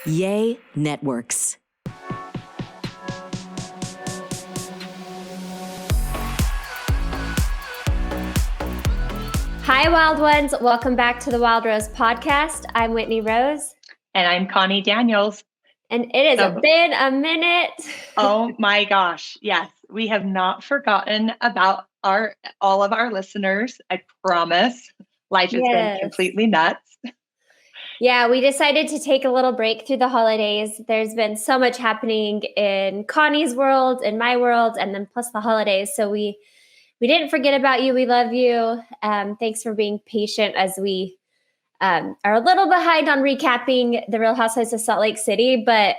Yay Networks. Hi, Wild Ones. Welcome back to the Wild Rose podcast. I'm Whitney Rose. And I'm Connie Daniels. And it has been a minute. Oh my gosh. Yes. We have not forgotten about all of our listeners. I promise. Life has been completely nuts. Yeah, we decided to take a little break through the holidays. There's been so much happening in Connie's world, in my world, and then plus the holidays. So we didn't forget about you. We love you. Thanks for being patient as we are a little behind on recapping the Real Housewives of Salt Lake City. But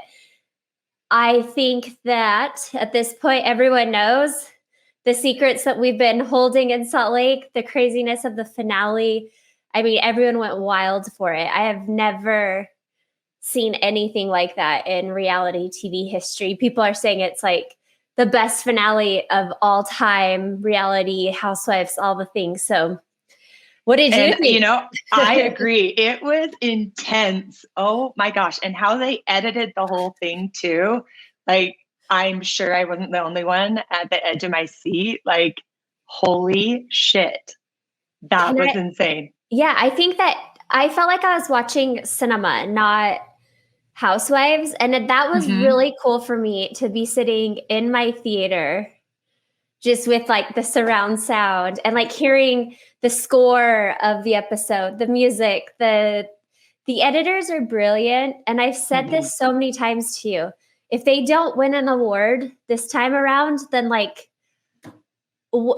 I think that at this point, everyone knows the secrets that we've been holding in Salt Lake, the craziness of the finale. I mean, everyone went wild for it. I have never seen anything like that in reality TV history. People are saying it's like the best finale of all time, reality, Housewives, all the things. So what did you think? You know, I agree. It was intense. Oh my gosh. And how they edited the whole thing too. Like, I'm sure I wasn't the only one at the edge of my seat. Like, holy shit. That was insane. Yeah, I think that I felt like I was watching cinema, not Housewives. And that was really cool for me to be sitting in my theater just with like the surround sound and like hearing the score of the episode, the music, the editors are brilliant. And I've said this so many times to you. If they don't win an award this time around, then like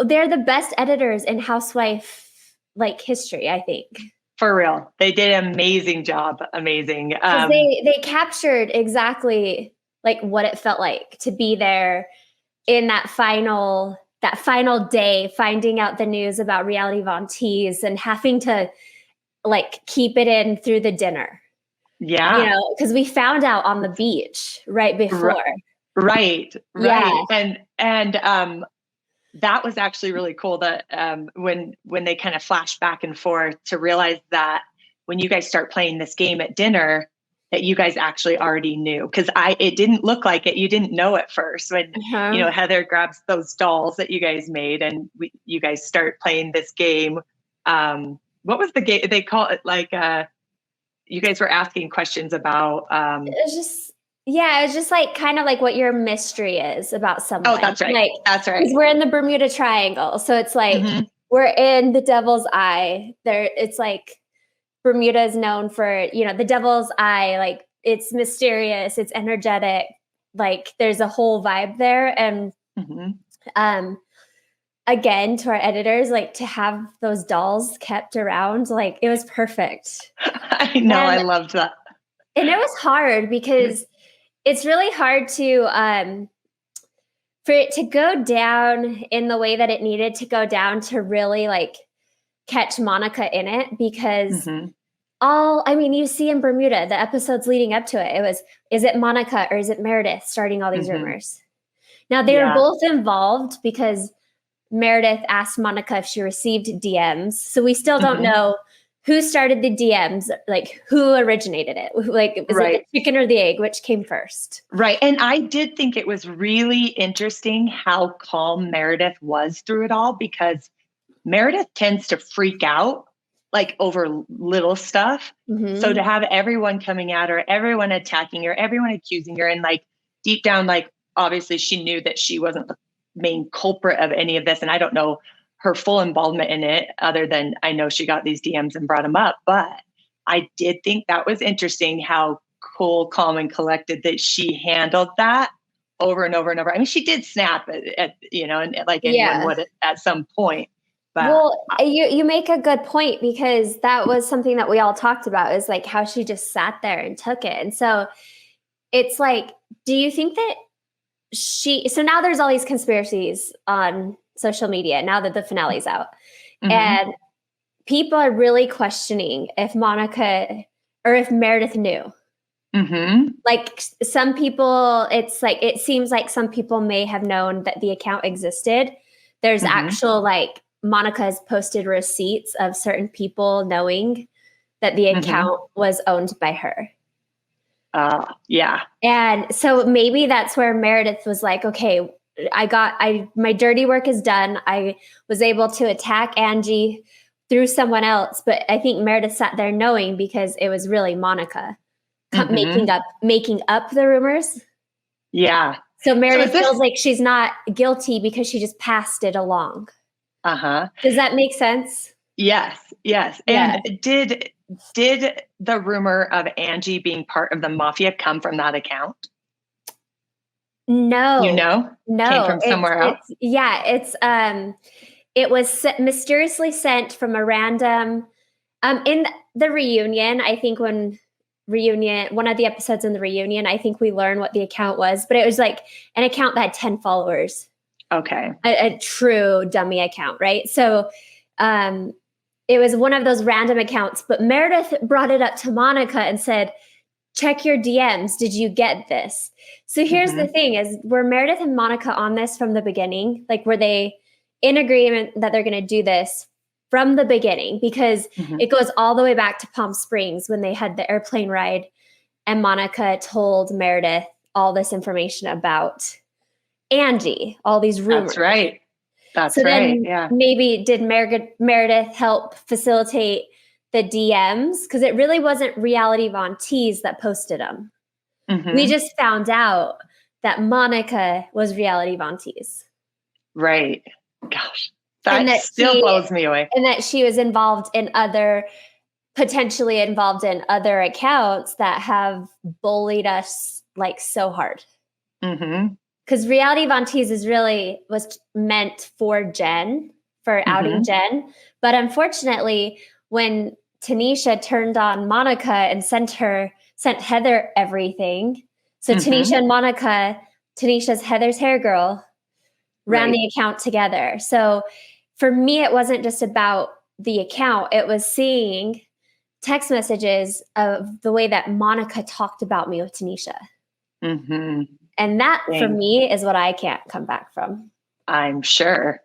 they're the best editors in housewife like history, I think. For real. They did an amazing job. Amazing. They captured exactly like what it felt like to be there in that final day, finding out the news about Reality Von Tease and having to like keep it in through the dinner. Yeah. You know, because we found out on the beach right before. Right. Yeah. And that was actually really cool that when they kind of flashed back and forth to realize that when you guys start playing this game at dinner, that you guys actually already knew, because it didn't look like it. You didn't know at first when, you know, Heather grabs those dolls that you guys made and you guys start playing this game. What was the game? They call it like, you guys were asking questions about. It was just like kind of like what your mystery is about someone. Oh, that's right. Like, that's right. Because we're in the Bermuda Triangle. So it's like we're in the Devil's Eye. It's like Bermuda is known for, you know, the Devil's Eye, like it's mysterious, it's energetic, like there's a whole vibe there. And again, to our editors, like to have those dolls kept around, like it was perfect. I know, I loved that. And it was hard because it's really hard to for it to go down in the way that it needed to go down to really like catch Monica in it, because you see in Bermuda, the episodes leading up to it, it was, is it Monica or is it Meredith starting all these rumors? Now they were both involved because Meredith asked Monica if she received DMs. So we still don't know who started the DMs, like who originated it. Like, is it the chicken or the egg? Which came first? Right. And I did think it was really interesting how calm Meredith was through it all, because Meredith tends to freak out like over little stuff. So to have everyone coming at her, everyone attacking her, everyone accusing her, and like deep down, like obviously she knew that she wasn't the main culprit of any of this. And I don't know her full involvement in it, other than I know she got these DMs and brought them up. But I did think that was interesting how cool, calm, and collected that she handled that over and over and over. I mean, she did snap at you know, and like anyone would at some point. But well, you make a good point, because that was something that we all talked about, is like how she just sat there and took it. And so it's like, do you think that so now there's all these conspiracies on social media now that the finale's out, and people are really questioning if Monica or if Meredith knew. Like some people, it's like, it seems like some people may have known that the account existed. There's actual like Monica has posted receipts of certain people knowing that the account was owned by her. Yeah. And so maybe that's where Meredith was like, okay, my dirty work is done. I was able to attack Angie through someone else, but I think Meredith sat there knowing, because it was really Monica making up the rumors. Yeah. So Meredith feels like she's not guilty because she just passed it along. Does that make sense? Yes. Yes. Yeah. And did the rumor of Angie being part of the mafia come from that account? No. No. Came from somewhere else. It was mysteriously sent from a random in the reunion. I think one of the episodes in the reunion, I think we learned what the account was, but it was like an account that had 10 followers. Okay. A true dummy account, right? So it was one of those random accounts, but Meredith brought it up to Monica and said, check your DMs. Did you get this? So here's the thing is, were Meredith and Monica on this from the beginning? Like, were they in agreement that they're going to do this from the beginning? Because it goes all the way back to Palm Springs when they had the airplane ride and Monica told Meredith all this information about Angie, all these rumors. That's right. So then maybe did Meredith help facilitate the DMs? Because it really wasn't Reality Von Tease that posted them. We just found out that Monica was Reality Von Tease. Right. Gosh, that still blows me away. And that she was potentially involved in other accounts that have bullied us like so hard. Because Reality Von Tease was meant for Jen, for outing Jen. But unfortunately, when Tanisha turned on Monica and sent Heather everything. So Tanisha and Monica, Tanisha's Heather's hair girl, ran the account together. So for me, it wasn't just about the account. It was seeing text messages of the way that Monica talked about me with Tanisha. And that for me is what I can't come back from. I'm sure.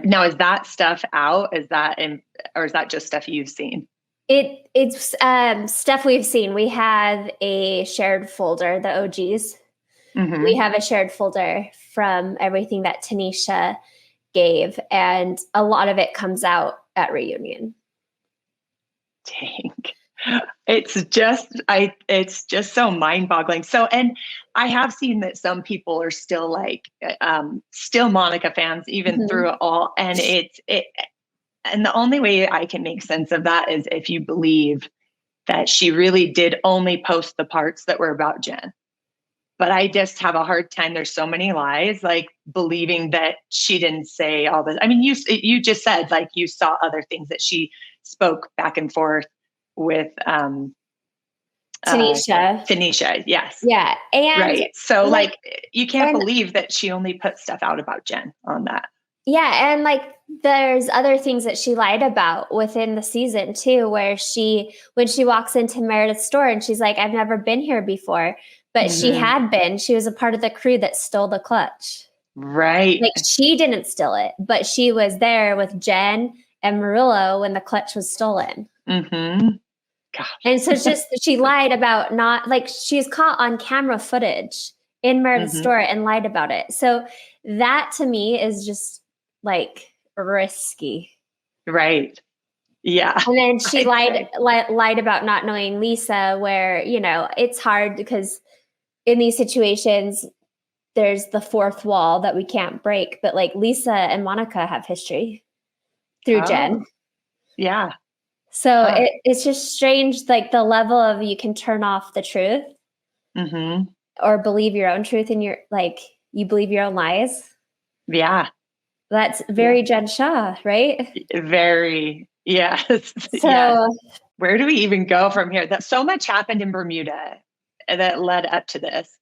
Now, is that stuff out? Or is that just stuff you've seen? It's stuff we've seen. We have a shared folder, the OGs. We have a shared folder from everything that Tanisha gave, and a lot of it comes out at reunion. Dang. It's just so mind-boggling. So, and I have seen that some people are still still Monica fans, even through it all. And and the only way I can make sense of that is if you believe that she really did only post the parts that were about Jen. But I just have a hard time. There's so many lies, like believing that she didn't say all this. I mean, you just said like you saw other things that she spoke back and forth with Tanisha, yes. Yeah. And right. So like you can't believe that she only put stuff out about Jen on that. Yeah. And like there's other things that she lied about within the season too, where when she walks into Meredith's store and she's like, I've never been here before. But she had been. She was a part of the crew that stole the clutch. Right. Like she didn't steal it, but she was there with Jen and Murillo when the clutch was stolen. Gosh. And so it's just she lied about she's caught on camera footage in Meredith's store and lied about it. So that to me is just like risky. Right. Yeah. And then she lied about not knowing Lisa, where, it's hard because in these situations, there's the fourth wall that we can't break. But like Lisa and Monica have history through Jen. Yeah. So it's just strange, like the level of you can turn off the truth or believe your own truth and you believe your own lies. Yeah. That's very Jen Shah, right? Very. Yes. So yes. Where do we even go from here? That so much happened in Bermuda that led up to this.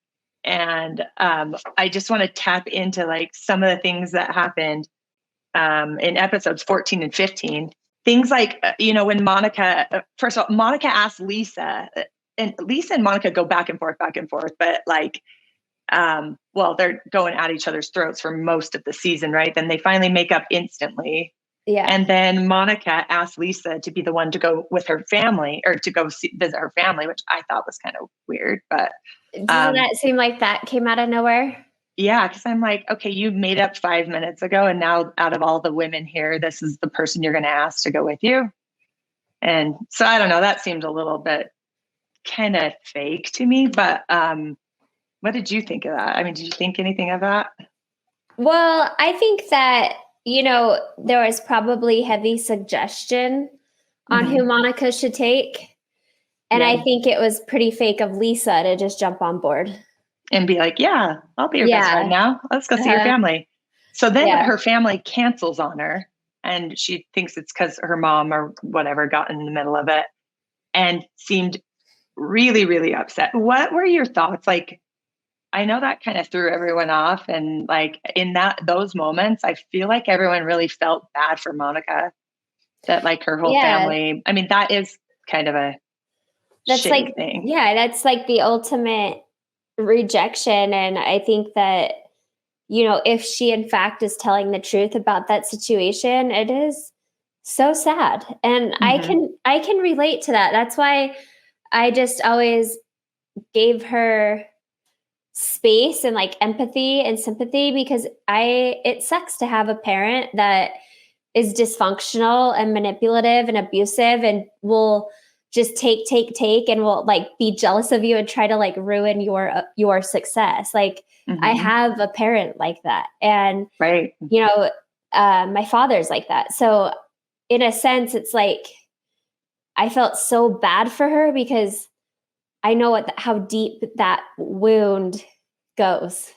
And I just want to tap into like some of the things that happened in episodes 14 and 15. Things like, when Monica, first of all, Monica asked Lisa, and Lisa and Monica go back and forth, but like, they're going at each other's throats for most of the season, right? Then they finally make up instantly. Yeah. And then Monica asked Lisa to be the one to go with her family or to go visit her family, which I thought was kind of weird. But doesn't that seem like that came out of nowhere? yeah, because I'm like, okay, you made up 5 minutes ago, and now out of all the women here, this is the person you're going to ask to go with you. And so I don't know, that seemed a little bit kind of fake to me. But what did you think of that? I mean, did you think anything of that? Well, I think that, there was probably heavy suggestion on who Monica should take. And I think it was pretty fake of Lisa to just jump on board. And be like, yeah, I'll be your best friend now. Let's go see your family. So then her family cancels on her, and she thinks it's because her mom or whatever got in the middle of it and seemed really, really upset. What were your thoughts? Like, I know that kind of threw everyone off. And like in those moments, I feel like everyone really felt bad for Monica, that like her whole family, I mean, that is kind of a shitty thing. Yeah, that's like the ultimate rejection. And I think that, if she in fact is telling the truth about that situation, it is so sad. And I can relate to that. That's why I just always gave her space and like empathy and sympathy, because it sucks to have a parent that is dysfunctional and manipulative and abusive and will just take and will like be jealous of you and try to like ruin your success. Like I have a parent like that. And, my father's like that. So in a sense, it's like, I felt so bad for her because I know how deep that wound goes.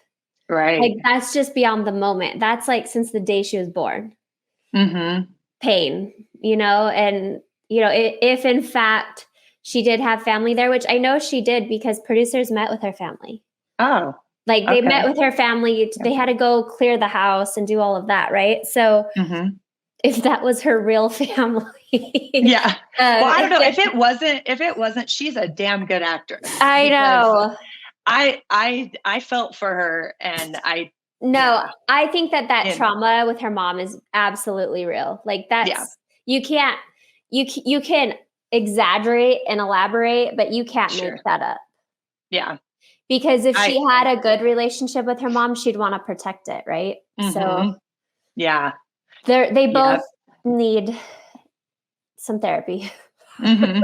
Right. Like that's just beyond the moment. That's like since the day she was born. Pain, and, if in fact she did have family there, which I know she did because producers met with her family. Oh. Like they met with her family. They had to go clear the house and do all of that. Right. So if that was her real family. Yeah. Well, I don't know if it wasn't, she's a damn good actress. I know. I felt for her, and I think that trauma with her mom is absolutely real. Like that's, you can exaggerate and elaborate, but you can't make that up. Yeah. Because if she had a good relationship with her mom, she'd want to protect it. Right. So yeah, they both need some therapy. I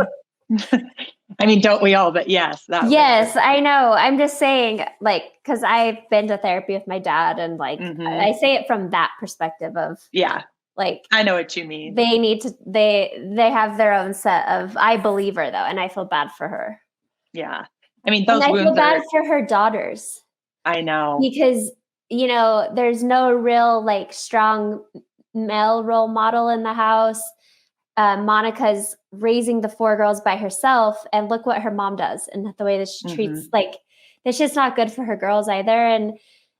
mean, don't we all? But yes. Yes, I know. I'm just saying, like, because I've been to therapy with my dad, and like, I say it from that perspective of, like, I know what you mean. They need to, they have their own set of, I believe her though, and I feel bad for her. Yeah. I mean, those wounds I feel bad for her daughters. I know. Because, there's no real like strong male role model in the house. Monica's raising the 4 girls by herself, and look what her mom does and the way that she treats, like, it's just not good for her girls either. And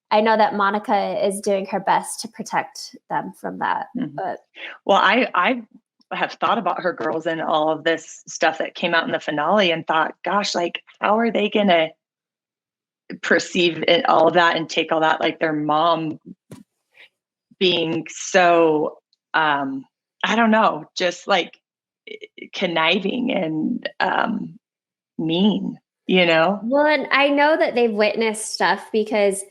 I know that Monica is doing her best to protect them from that. But well, I have thought about her girls and all of this stuff that came out in the finale, and thought, gosh, like, how are they going to perceive it, all of that, and take all that, like their mom being so, I don't know, just like conniving and mean, Well, and I know that they've witnessed stuff because,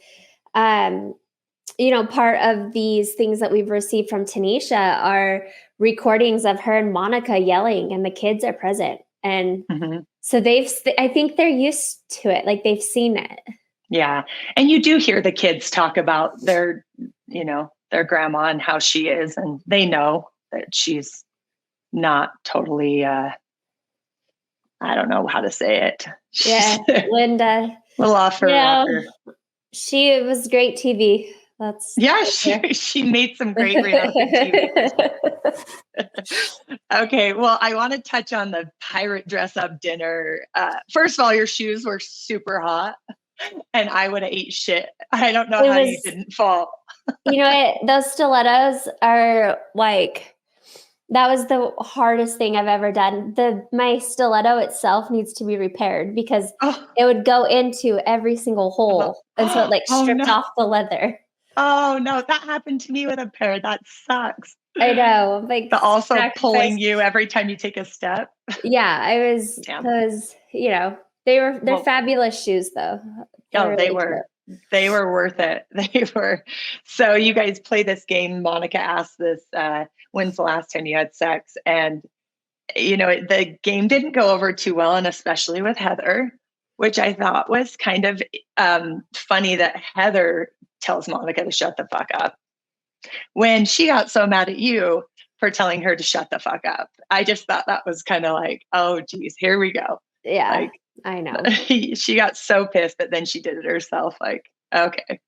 part of these things that we've received from Tanisha are recordings of her and Monica yelling, and the kids are present. And so I think they're used to it. Like they've seen it. Yeah. And you do hear the kids talk about their grandma and how she is, and they know that she's not totally, I don't know how to say it. Yeah. Linda. A little off her rocker. She was great TV. She made some great reality TV. Okay. Well, I want to touch on the pirate dress up dinner. First of all, your shoes were super hot, and I would have ate shit. I don't know how you didn't fall. Those stilettos are like, that was the hardest thing I've ever done. My stiletto itself needs to be repaired because it would go into every single hole. And so it like stripped off the leather. Oh no, that happened to me with a pair. That sucks. I know. Like, but also pulling sacrifice. you every time you take a step. Yeah, Damn. those, they're fabulous shoes though. They're Oh, they really were. cute. They were worth it. They were. So you guys play this game. Monica asked this, when's the last time you had sex? And, the game didn't go over too well, and especially with Heather, which I thought was kind of funny that Heather tells Monica to shut the fuck up when she got so mad at you for telling her to shut the fuck up. I just thought that was kind of like, oh, geez, here we go. Yeah, Like, I know. she got so pissed, but then she did it herself. Like, okay.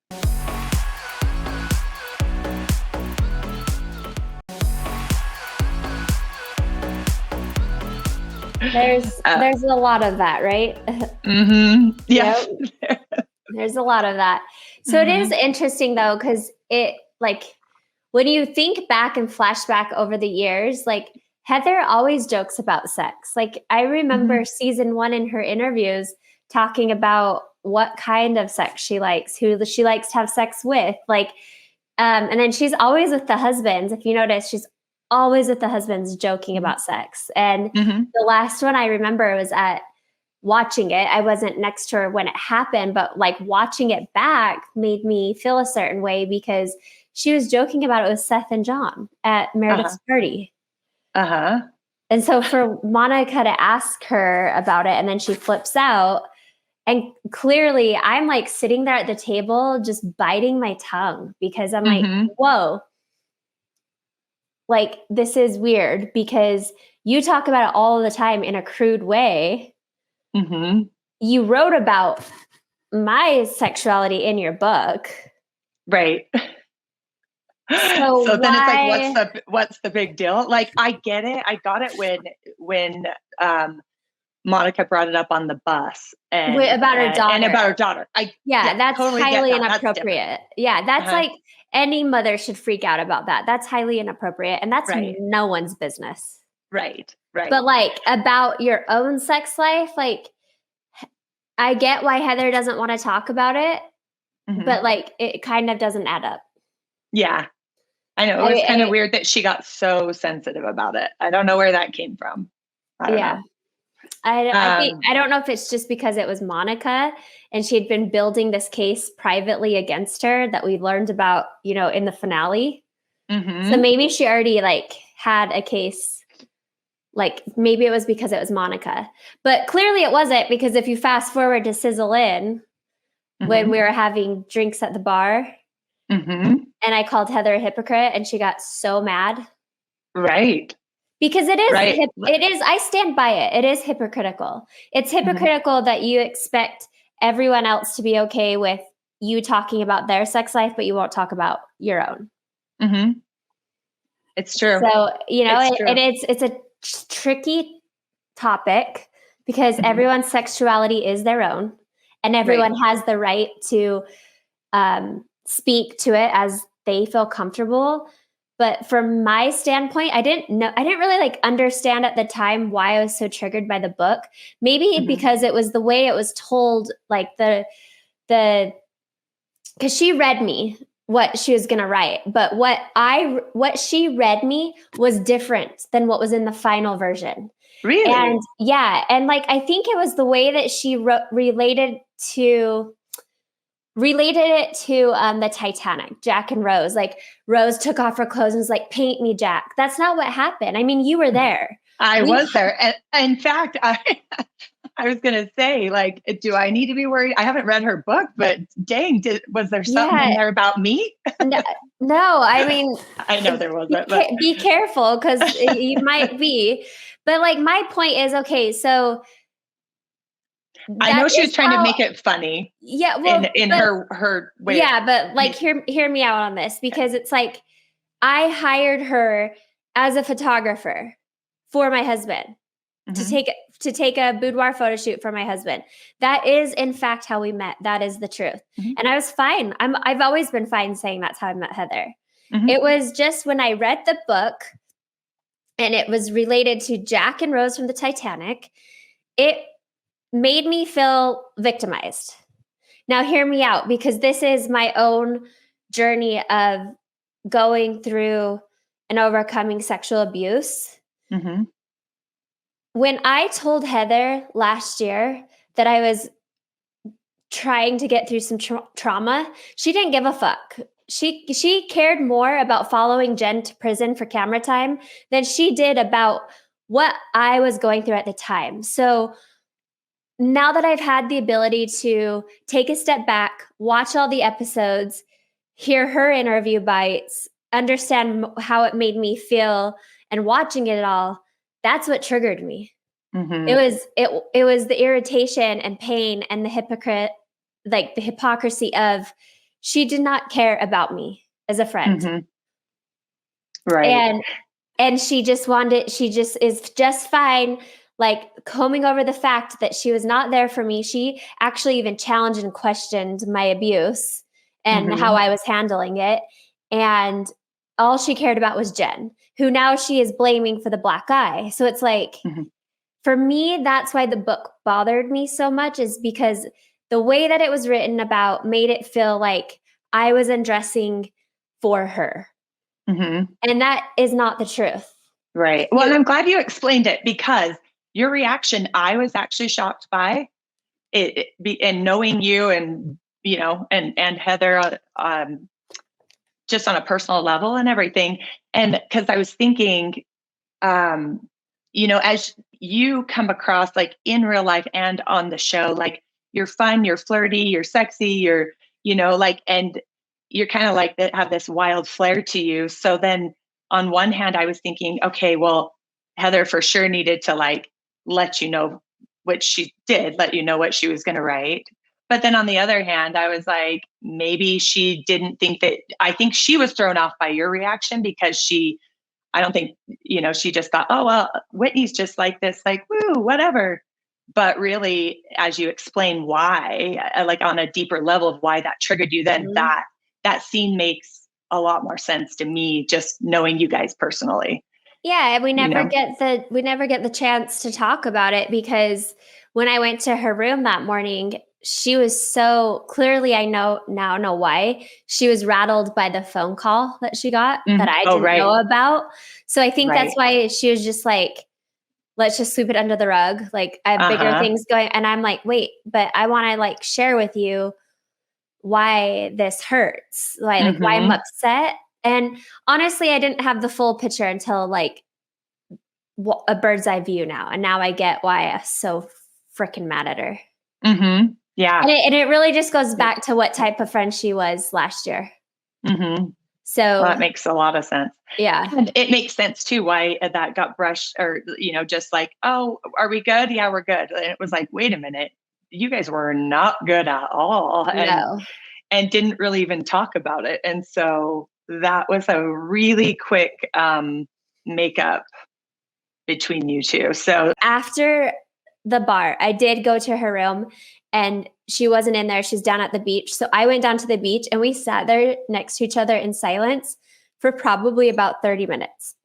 There's a lot of that, right? Mm-hmm. Yeah. There's a lot of that. So it is interesting though, because it, like, when you think back and flashback over the years, like, Heather always jokes about sex. Like, I remember season 1 in her interviews talking about what kind of sex she likes, who she likes to have sex with. Like, and then she's always with the husbands. If you notice, she's always with the husbands joking about sex. And the last one I remember was at watching it. I wasn't next to her when it happened, but like watching it back made me feel a certain way because she was joking about it with Seth and John at Meredith's party. And so for Monica to ask her about it, and then she flips out, and clearly I'm like sitting there at the table, just biting my tongue because I'm like, whoa, like, this is weird because you talk about it all the time in a crude way. You wrote about my sexuality in your book. Right. So then it's like, what's the big deal? Like, I get it. I got it when Monica brought it up on the bus and about her daughter. And about her daughter. That's totally highly get that. inappropriate. That's like any mother should freak out about that. That's highly inappropriate, and that's no one's business. Right. But like about your own sex life, like, I get why Heather doesn't want to talk about it, but like it kind of doesn't add up. Yeah. I know. It was kind of weird that she got so sensitive about it. I don't know where that came from. I don't know. I don't know if it's just because it was Monica and she had been building this case privately against her that we learned about, in the finale. So maybe she already like had a case, like maybe it was because it was Monica, but clearly it wasn't, because if you fast forward to Sizzle In, when we were having drinks at the bar and I called Heather a hypocrite and she got so mad. Right. Because it is, it is, I stand by it. It is hypocritical. It's hypocritical that you expect everyone else to be okay with you talking about their sex life, but you won't talk about your own. It's true. So, it's a tricky topic because everyone's sexuality is their own and everyone has the right to speak to it as they feel comfortable. But from my standpoint, I didn't really like understand at the time why I was so triggered by the book. Maybe because it was the way it was told, like because she read me what she was going to write, but what she read me was different than what was in the final version. Really? And and like I think it was the way that she related it to the Titanic, Jack and Rose. Like, Rose took off her clothes and was like, "Paint me, Jack." That's not what happened. I mean, you were there. I was there. And in fact, I was going to say, like, do I need to be worried? I haven't read her book, but dang, was there something in there about me? No, I mean, I know there wasn't. Be careful because you might be. But like, my point is, okay, so I know she was trying to make it funny. Yeah, well, in her way. Yeah, but like, hear me out on this, because it's like I hired her as a photographer for my husband to take a boudoir photo shoot for my husband. That is, in fact, how we met. That is the truth, and I was fine. I've always been fine saying that's how I met Heather. It was just when I read the book, and it was related to Jack and Rose from the Titanic. It made me feel victimized. Now, hear me out, because this is my own journey of going through and overcoming sexual abuse. Mm-hmm. When I told Heather last year that I was trying to get through some trauma, she didn't give a fuck. She cared more about following Jen to prison for camera time than she did about what I was going through at the time. So now that I've had the ability to take a step back, watch all the episodes, hear her interview bites, understand how it made me feel, and watching it all, that's what triggered me. Mm-hmm. It was the irritation and pain and the hypocrisy of she did not care about me as a friend. Mm-hmm. Right. And she just is just fine, like combing over the fact that she was not there for me. She actually even challenged and questioned my abuse and Mm-hmm. how I was handling it. And all she cared about was Jen, who now she is blaming for the black eye. So it's like, Mm-hmm. for me, that's why the book bothered me so much, is because the way that it was written about made it feel like I was undressing for her. Mm-hmm. And that is not the truth. Right. Well, and I'm glad you explained it, because your reaction, I was actually shocked by it, and knowing you and, you know, and Heather, just on a personal level and everything. And because I was thinking, you know, as you come across like in real life and on the show, like you're fun, you're flirty, you're sexy, you're, you know, like, and you're kind of like that, have this wild flair to you. So then on one hand, I was thinking, okay, well, Heather for sure needed to like let you know what she did, let you know what she was going to write. But then on the other hand, I was like, maybe she didn't think that, I think she was thrown off by your reaction, because I don't think, you know, she just thought, oh, well, Whitney's just like this, like, woo, whatever. But really, as you explain why, like on a deeper level of why that triggered you, then Mm-hmm. that scene makes a lot more sense to me, just knowing you guys personally. Yeah, and we You never know? get the chance to talk about it, because when I went to her room that morning, she was so clearly, I know why, she was rattled by the phone call that she got that I Oh, didn't right. know about. So I think that's Right. why she was just like, let's just sweep it under the rug. Like, I have bigger Uh-huh. things going. And I'm like, wait, but I want to like share with you why this hurts, why I'm Mm-hmm. upset. And honestly, I didn't have the full picture until like a bird's eye view now. And now I get why I'm so freaking mad at her. Mm-hmm. Yeah. And it really just goes back to what type of friend she was last year. Mm-hmm. So Well, that makes a lot of sense. yeah. And it makes sense too why that got brushed, or, you know, just like, oh, are we good? Yeah, we're good. And it was like, wait a minute, you guys were not good at all. No. And didn't really even talk about it. And so that was a really quick makeup between you two. So After the bar, I did go to her room and she wasn't in there. She's down at the beach. So I went down to the beach and we sat there next to each other in silence for probably about 30 minutes.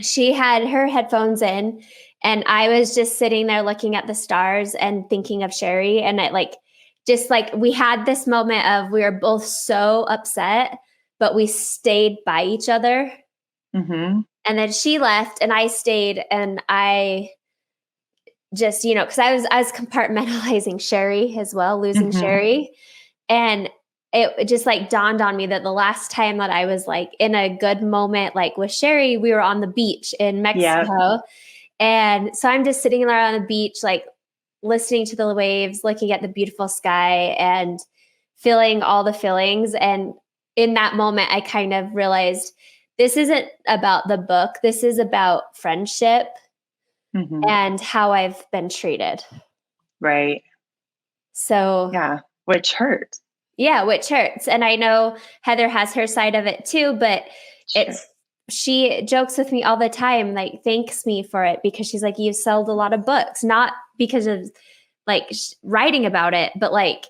She had her headphones in and I was just sitting there looking at the stars and thinking of Sherry. And I we had this moment of, we were both so upset, but we stayed by each other. mm-hmm. And then she left and I stayed, and I just, you know, because I was compartmentalizing Sherry as well, losing Mm-hmm. Sherry. And it just like dawned on me that the last time that I was like in a good moment, like with Sherry, we were on the beach in Mexico. Yeah. And so I'm just sitting there on the beach, like listening to the waves, looking at the beautiful sky and feeling all the feelings. And in that moment, I kind of realized this isn't about the book. This is about friendship Mm-hmm. and how I've been treated. Right. So Yeah, which hurts. Yeah, which hurts. And I know Heather has her side of it too, but Sure. she jokes with me all the time, like thanks me for it, because she's like, you've sold a lot of books, not because of like writing about it, but like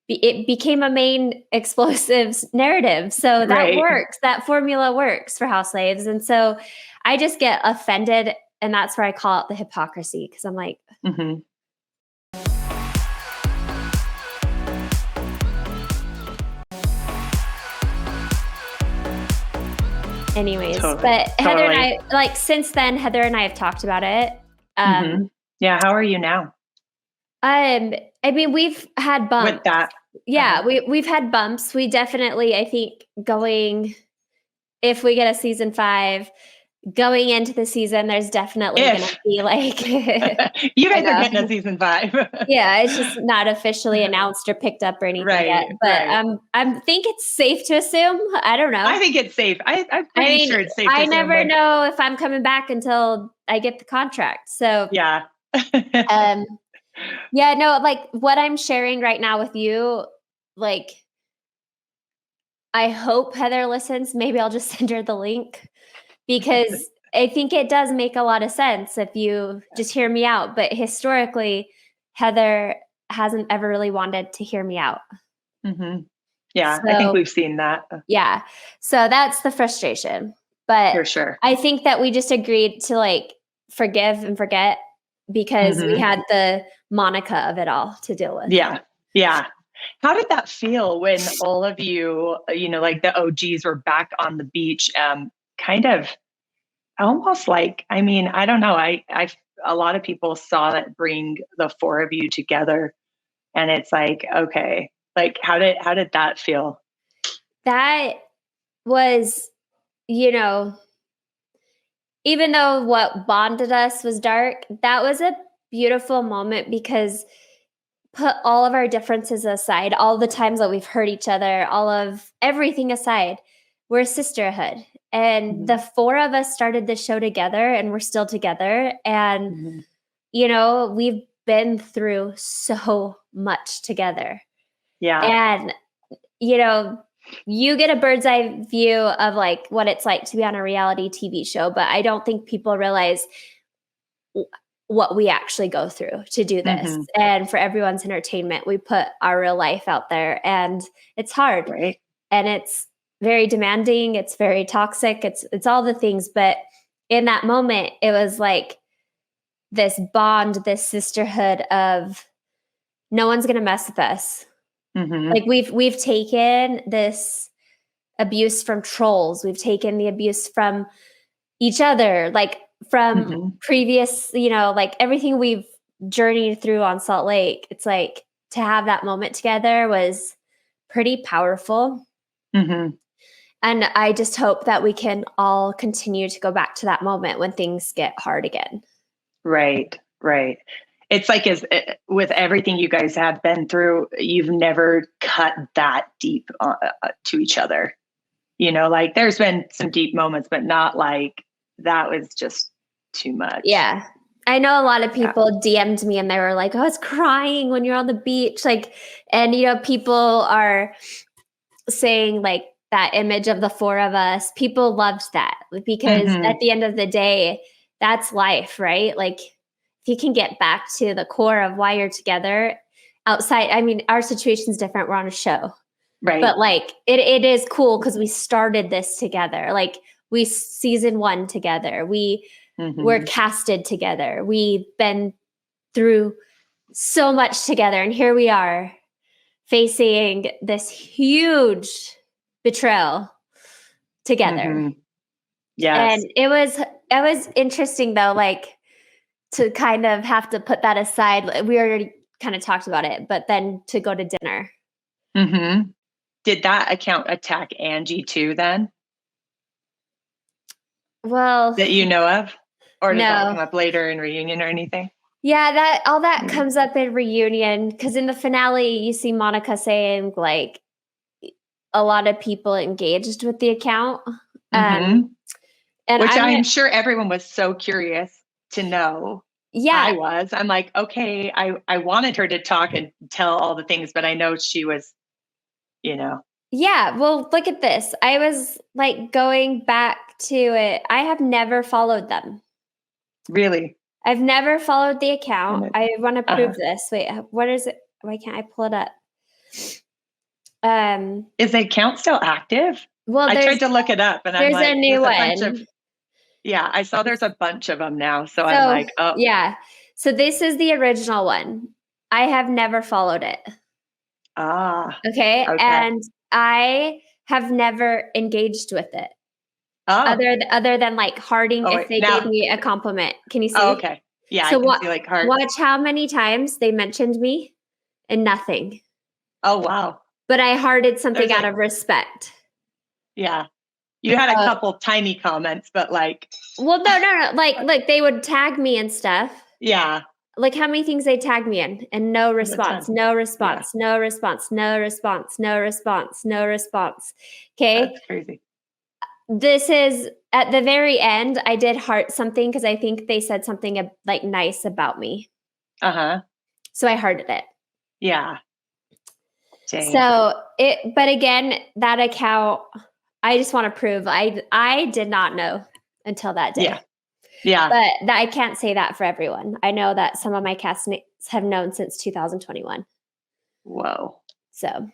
it became a main explosive narrative. So that Right. works. That formula works for Housewives. And so I just get offended. And that's where I call it the hypocrisy, because I'm like, Mm-hmm. anyways, Totally. but Heather and Totally. I, like, since then, Heather and I have talked about it. Yeah. How are you now I mean, we've had bumps. with that? Yeah, we've had bumps. We definitely, I think, if we get a season 5, going into the season, there's definitely going to be like, You guys are getting a season 5. Yeah, it's just not officially announced or picked up or anything yet. But I think it's safe to assume. I don't know. I think it's safe. I'm pretty sure it's safe to assume. I never know if I'm coming back until I get the contract. So yeah. Yeah, no, like what I'm sharing right now with you, like, I hope Heather listens. Maybe I'll just send her the link because I think it does make a lot of sense if you just hear me out. But historically, Heather hasn't ever really wanted to hear me out. Yeah, So, I think we've seen that. Yeah. So that's the frustration. But for sure. I think that we just agreed to like forgive and forget because we had the Monica of it all to deal with. Yeah. Yeah. How did that feel when all of you, like the OGs were back on the beach? Kind of almost like, I mean, I don't know. A lot of people saw that bring the 4 of you together, and it's like, okay, like how did that feel? That was, even though what bonded us was dark, that was a beautiful moment because put all of our differences aside, all the times that we've hurt each other, all of everything aside, we're a sisterhood. And the 4 of us started the show together and we're still together. And, we've been through so much together. Yeah. And, you get a bird's eye view of like what it's like to be on a reality TV show, but I don't think people realize what we actually go through to do this. And for everyone's entertainment, we put our real life out there and it's hard. Right. And it's very demanding. It's very toxic. It's all the things. But in that moment, it was like this bond, this sisterhood of no one's going to mess with us. Like we've taken this abuse from trolls. We've taken the abuse from each other, like from previous, like everything we've journeyed through on Salt Lake. It's like to have that moment together was pretty powerful. And I just hope that we can all continue to go back to that moment when things get hard again. Right. It's like with everything you guys have been through, you've never cut that deep to each other. Like there's been some deep moments, but not like that was just too much. Yeah. I know a lot of people DM'd me and they were like, "Oh, I was crying when you're on the beach." Like, and people are saying like that image of the 4 of us. People loved that because at the end of the day, that's life, right? Like if you can get back to the core of why you're together outside, I mean, our situation's different. We're on a show. Right. But like it is cool because we started this together. Like we season 1 together. We were casted together. We've been through so much together. And here we are facing this huge betrayal together. Yes. And it was interesting though, like to kind of have to put that aside. We already kind of talked about it, but then to go to dinner. Did that account attack Angie too then? Well, that you know of? Or does that no. come up later in reunion or anything? Yeah, all that comes up in reunion because in the finale, you see Monica saying like a lot of people engaged with the account. And which I'm sure everyone was so curious to know. Yeah. I'm like, okay, I wanted her to talk and tell all the things, but I know she was, Yeah, well, look at this. I was like going back to it. I have never followed them. Really? I've never followed the account. I want to prove this. Wait, what is it? Why can't I pull it up? Is the account still active? Well, I tried to look it up and I'm like, there's a new one. Yeah, I saw there's a bunch of them now. So I'm like, oh. Yeah. So this is the original one. I have never followed it. Okay. And I have never engaged with it. Oh, other than like hearting oh, if wait, they now, gave me a compliment. Can you see? oh, okay. Yeah, I So can see like hearts. watch how many times they mentioned me and nothing. Oh, wow. But I hearted something There's out of respect. Yeah. You had a couple tiny comments, but like, Well, no. Like they would tag me and stuff. yeah. Like how many things they tagged me in and no response, ton. no response, no response, no response, no response, no response. Okay. That's crazy. This is at the very end. I did heart something because I think they said something like nice about me. Uh-huh. So I hearted it. Yeah. Dang. So but again, that account, I just want to prove I did not know until that day. Yeah. Yeah. But I can't say that for everyone. I know that some of my castmates have known since 2021. Whoa. So.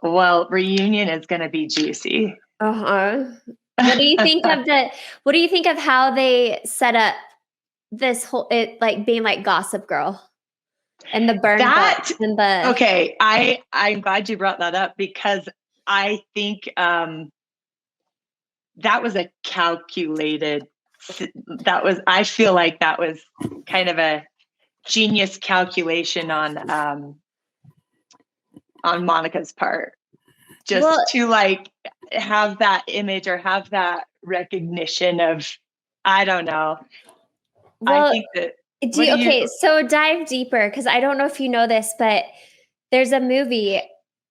Well, reunion is going to be juicy. Uh-huh. What do you think of how they set up this whole, it like being like Gossip Girl and the burn book and the okay, I'm glad you brought that up because I think that was a calculated, I feel like that was kind of a genius calculation on Monica's part, just to like have that image or have that recognition of, I don't know. I think that so dive deeper because I don't know if you know this, but there's a movie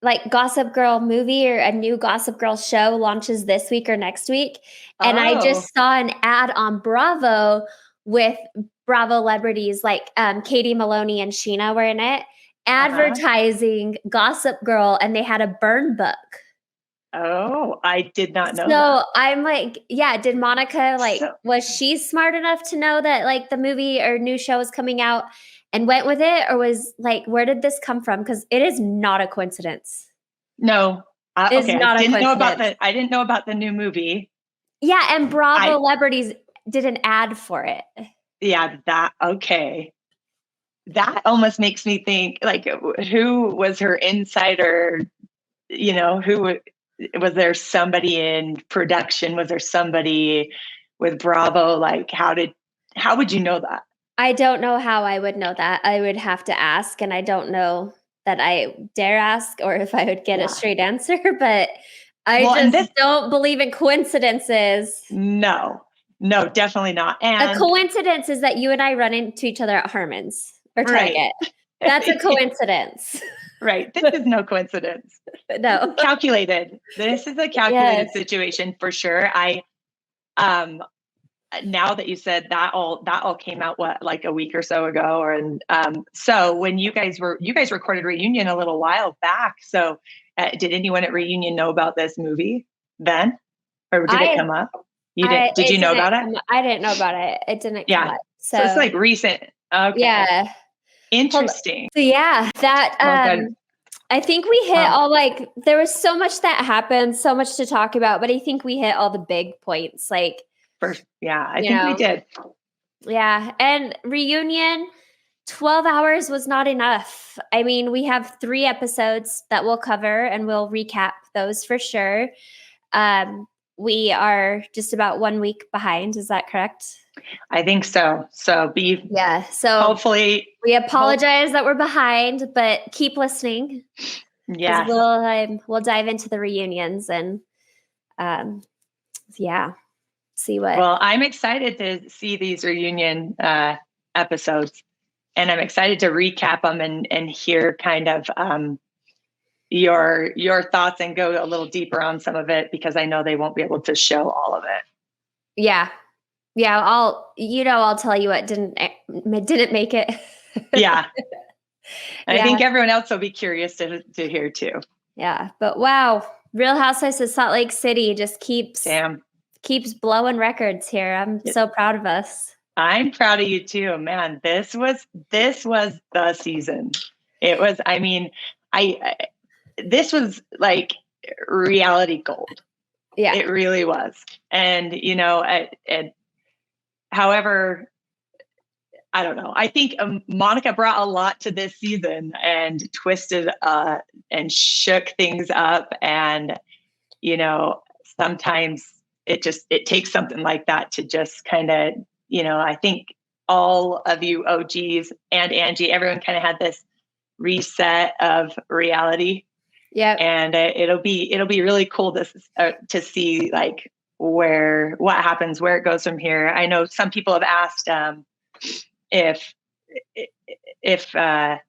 like Gossip Girl movie or a new Gossip Girl show launches this week or next week. And I just saw an ad on Bravo with Bravo celebrities like Katie Maloney and Sheena were in it, advertising Gossip Girl, and they had a burn book. Oh, I did not know that. So I'm like, yeah, did Monica was she smart enough to know that like the movie or new show is coming out and went with it? Or was like, where did this come from? Because it is not a coincidence. No. Okay, I didn't know about the new movie. Yeah, and Bravo celebrities did an ad for it. Yeah, okay. That almost makes me think like, who was her insider? You know, was there somebody in production? Was there somebody with Bravo? Like, how would you know that? I don't know how I would know that. I would have to ask, and I don't know that I dare ask or if I would get a straight answer, but I don't believe in coincidences. No, definitely not. And a coincidence is that you and I run into each other at Harmon's or Target. That's a coincidence. Right. This is no coincidence. No. Calculated. This is a calculated situation for sure. Now that you said that all came out like a week or so ago, so when you guys recorded Reunion a little while back. So did anyone at Reunion know about this movie then, or did it come up? You did. Did you know about it? I didn't know about it. It didn't come up. So it's like recent. Okay. Yeah. Interesting. So that I think we hit all like there was so much that happened, so much to talk about, but I think we hit all the big points. Like first, I think we did. Yeah, and Reunion, 12 hours was not enough. I mean, we have 3 episodes that we'll cover, and we'll recap those for sure. We are just about 1 week behind. Is that correct? I think so. So so hopefully we apologize that we're behind, but keep listening. Yeah. We'll dive into the reunions and see what. Well, I'm excited to see these reunion episodes, and I'm excited to recap them and hear kind of your thoughts and go a little deeper on some of it, because I know they won't be able to show all of it. Yeah. I'll tell you what didn't make it. Yeah. I think everyone else will be curious to hear too. Yeah. But wow, Real Housewives of Salt Lake City just keeps blowing records here. I'm so proud of us. I'm proud of you too, man. This was the season. It was, I mean, this was like reality gold. Yeah, it really was. And, however, I don't know. I think Monica brought a lot to this season and twisted and shook things up. And, sometimes it takes something like that to just kind of, I think all of you OGs and Angie, everyone kind of had this reset of reality. Yeah. And it'll be really cool to see like what happens, where it goes from here. I know some people have asked if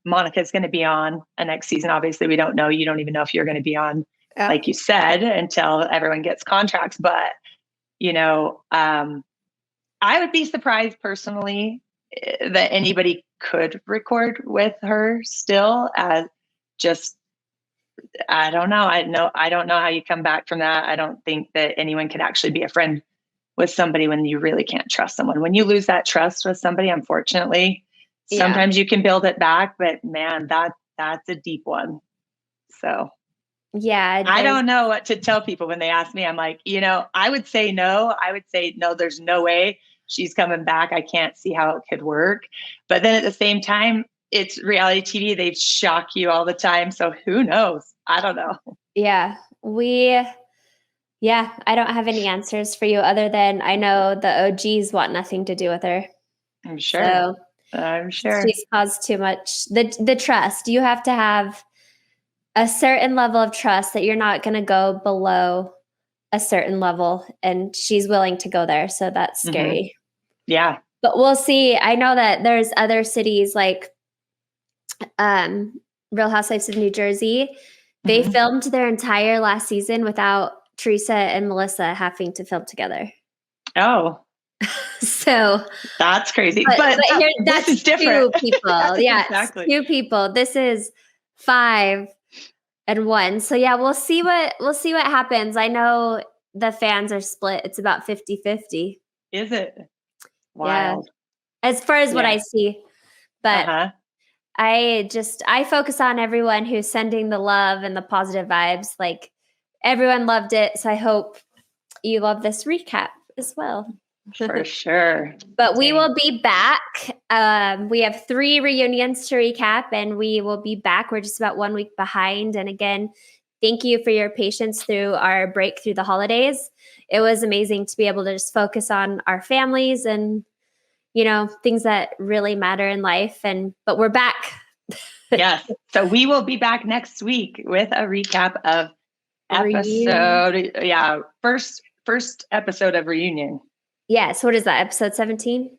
Monica's going to be on a next season. Obviously, we don't know. You don't even know if you're going to be on, like you said, until everyone gets contracts. But I would be surprised personally that anybody could record with her still. As just, I don't know. I don't know how you come back from that. I don't think that anyone can actually be a friend with somebody when you really can't trust someone. When you lose that trust with somebody, unfortunately, sometimes you can build it back, but man, that's a deep one. So yeah, I don't know what to tell people when they ask me. I'm like, I would say no. I would say no, there's no way she's coming back. I can't see how it could work. But then at the same time, it's reality TV. They shock you all the time. So who knows? I don't know. Yeah. I don't have any answers for you other than I know the OGs want nothing to do with her. I'm sure. So I'm sure. She's caused too much. The trust. You have to have a certain level of trust that you're not going to go below a certain level. And she's willing to go there. So that's scary. Mm-hmm. Yeah. But we'll see. I know that there's other cities like Real Housewives of New Jersey. They filmed their entire last season without Teresa and Melissa having to film together. Oh. So that's crazy. But here, this is different. 2 people. Yeah. Exactly. 2 people. This is 5 and 1. So yeah, we'll see what happens. I know the fans are split. It's about 50-50. Is it? Wild. Yeah. As far as what I see. But I focus on everyone who's sending the love and the positive vibes. Like everyone loved it. So I hope you love this recap as well. For sure. But we will be back. We have 3 reunions to recap and we will be back. We're just about 1 week behind. And again, thank you for your patience through our break through the holidays. It was amazing to be able to just focus on our families and, things that really matter in life. But we're back. Yes. So we will be back next week with a recap of episode. Yeah. First episode of Reunion. Yeah. So what is that? Episode 17?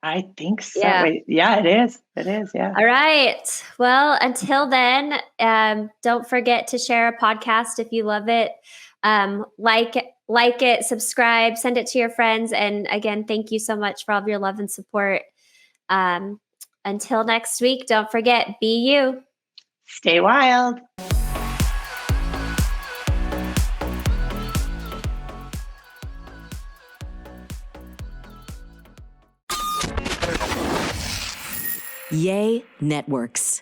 I think so. Yeah. Wait, yeah, it is. It is. Yeah. All right. Well, until then, don't forget to share a podcast if you love it. Like it, subscribe, send it to your friends. And again, thank you so much for all of your love and support. Until next week, don't forget, be you. Stay wild. Yay Networks.